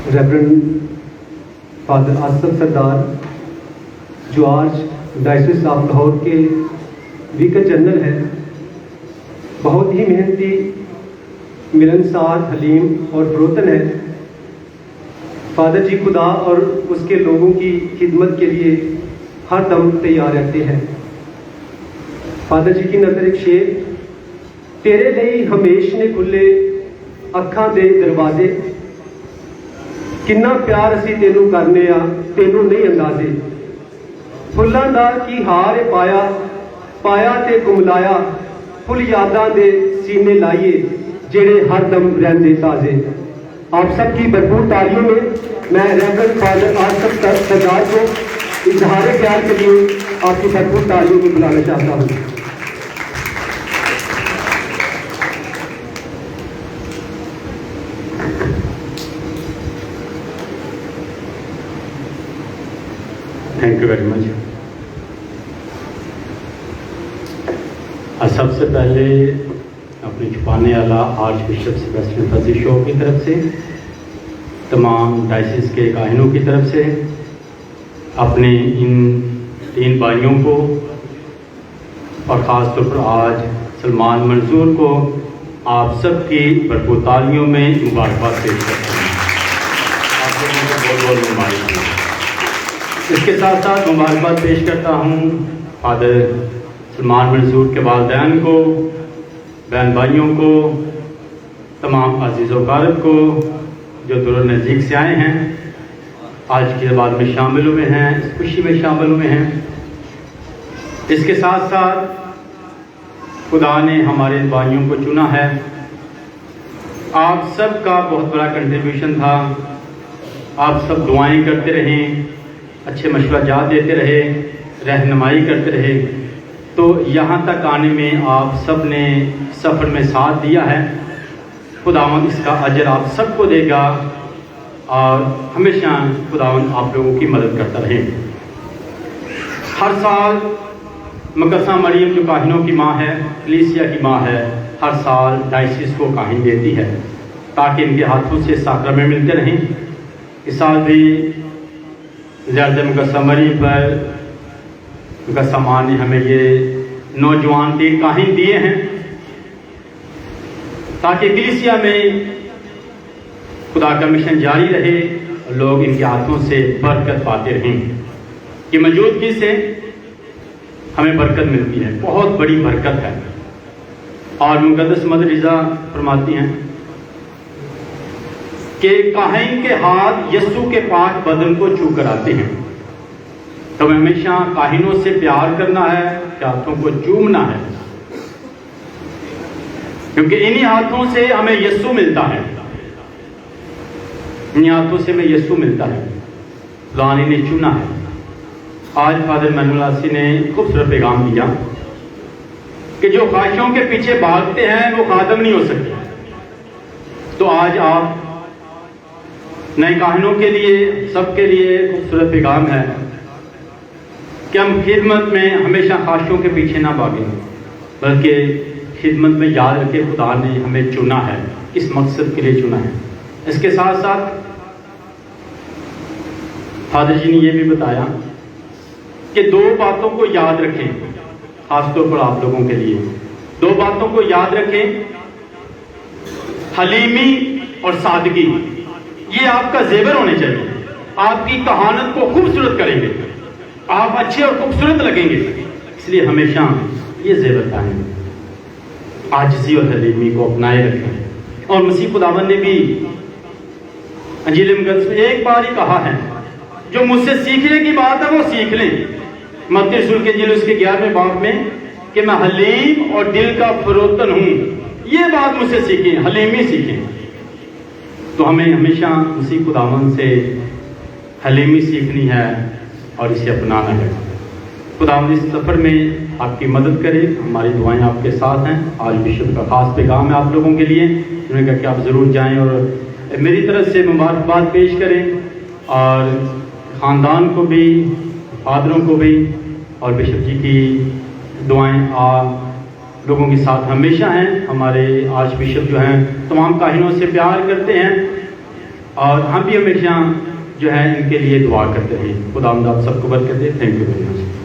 Reverend father Asif سردار جو آج diocese of Lahore کے ویکر جنرل ہیں، بہت ہی محنتی، ملنسار، حلیم اور فروتن ہے۔ فادر جی خدا اور اس کے لوگوں کی خدمت کے لیے ہر دم تیار رہتے ہیں۔ فادر جی کی نظر ایک شعر، تیرے لئی ہمیش نے کھلے اکھاں دے دروازے، کنا پیار اسی تینوں کرنے آ تینوں نہیں اندازے، فلاں دا کی ہار پایا پایا تے کملایا، فل یاداں دے سینے لائیے جڑے ہر دم رہندے تازے۔ آپ سب کی بھرپور تالیوں میں میں ریورنڈ فادر آصف سردار کو اظہار پیار کے لیے آپ کی بھرپور تالیوں میں بلانا چاہتا ہوں۔ Thank you very much. سب سے پہلے اپنے چھپانے والا آرچ بشپ سیباسٹین فضل شو کی طرف سے، تمام ڈائسس کے کاہنوں کی طرف سے، اپنے ان 3 بھائیوں کو اور خاص طور پر آج سلمان منظور کو آپ سب کی بھرپور تالیوں میں مبارکباد پیش کرتا ہوں۔ آپ لوگوں کو بہت بہت مبارکباد۔ اس کے ساتھ ساتھ مبارکباد پیش کرتا ہوں فادر سلمان منظور کے والدین کو، بہن بھائیوں کو، تمام عزیز و اقارب کو جو دور و نزدیک سے آئے ہیں، آج کی عبادت میں شامل ہوئے ہیں، اس خوشی میں شامل ہوئے ہیں۔ اس کے ساتھ ساتھ خدا نے ہمارے بھائیوں کو چنا ہے۔ آپ سب کا بہت بڑا کنٹریبیوشن تھا، آپ سب دعائیں کرتے رہیں، اچھے مشورہ جات دیتے رہے، رہنمائی کرتے رہے، تو یہاں تک آنے میں آپ سب نے سفر میں ساتھ دیا ہے۔ خداوند اس کا اجر آپ سب کو دے گا اور ہمیشہ خداوند آپ لوگوں کی مدد کرتا رہے۔ ہر سال مقدسہ مریم جو کاہنوں کی ماں ہے، کلیسیا کی ماں ہے، ہر سال ڈائسس کو کاہن دیتی ہے تاکہ ان کے ہاتھوں سے ساکرامنٹ ملتے رہیں۔ اس سال بھی زیارت مقدسہ مریم پر مقدسہ ماں نے ہمیں یہ نوجوان 3 کاہن دیے ہیں تاکہ کلیسیا میں خدا کا مشن جاری رہے اور لوگ ان کے ہاتھوں سے برکت پاتے رہیں۔ کہ موجودگی سے ہمیں برکت ملتی ہے، بہت بڑی برکت ہے۔ اور مقدس مدر رضا فرماتی ہیں کہ کاہن کے ہاتھ یسوع کے پاک بدن کو چھو کر آتے ہیں، تو ہمیں ہمیشہ کاہنوں سے پیار کرنا ہے، ہاتھوں کو چومنا ہے، کیونکہ انہی ہاتھوں سے ہمیں یسوع ملتا ہے، انہی ہاتھوں سے ہمیں یسوع ملتا ہے۔ خدا نے چنا ہے۔ آج فادر مینولا سی نے خوبصورت پیغام دیا کہ جو خواہشوں کے پیچھے بھاگتے ہیں وہ خادم نہیں ہو سکتے۔ تو آج آپ نئے کاہنوں کے لیے، سب کے لیے خوبصورت پیغام ہے کہ ہم خدمت میں ہمیشہ خواہشوں کے پیچھے نہ بھاگیں، بلکہ خدمت میں یاد رکھے خدا نے ہمیں چنا ہے، اس مقصد کے لیے چنا ہے۔ اس کے ساتھ ساتھ فادر جی نے یہ بھی بتایا کہ 2 باتوں کو یاد رکھیں، خاص طور پر آپ لوگوں کے لیے 2 باتوں کو یاد رکھیں، حلیمی اور سادگی۔ یہ آپ کا زیور ہونے چاہیے، آپ کی کہانت کو خوبصورت کریں گے، آپ اچھے اور خوبصورت لگیں گے، اس لیے ہمیشہ یہ زیور پہنیں، عاجزی اور حلیمی کو اپنائے رکھیں۔ اور مسیح خداوند نے بھی انجیل مقدس میں ایک بار ہی کہا ہے، جو مجھ سے سیکھنے کی بات ہے وہ سیکھ لیں، متی رسول کے انجیل اس کے 11ویں باب میں، کہ میں حلیم اور دل کا فروتن ہوں، یہ بات مجھ سے سیکھیں، حلیمی سیکھیں۔ تو ہمیں ہمیشہ مسیح خداوند سے حلیمی سیکھنی ہے اور اسے اپنانا ہے۔ خداوند اس سفر میں آپ کی مدد کرے، ہماری دعائیں آپ کے ساتھ ہیں۔ آج بشپ کا خاص پیغام ہے آپ لوگوں کے لیے، انہوں نے کہا کہ آپ ضرور جائیں اور میری طرف سے مبارکباد پیش کریں، اور خاندان کو بھی، فادروں کو بھی، اور بشپ جی کی دعائیں آپ لوگوں کے ساتھ ہمیشہ ہیں۔ ہمارے آرچ بشپ جو ہیں تمام کاہنوں سے پیار کرتے ہیں، اور ہم بھی ہمیشہ جو ہے ان کے لیے دعا کرتے رہے. خدا آپ سب کو برکت دے. Thank you very much.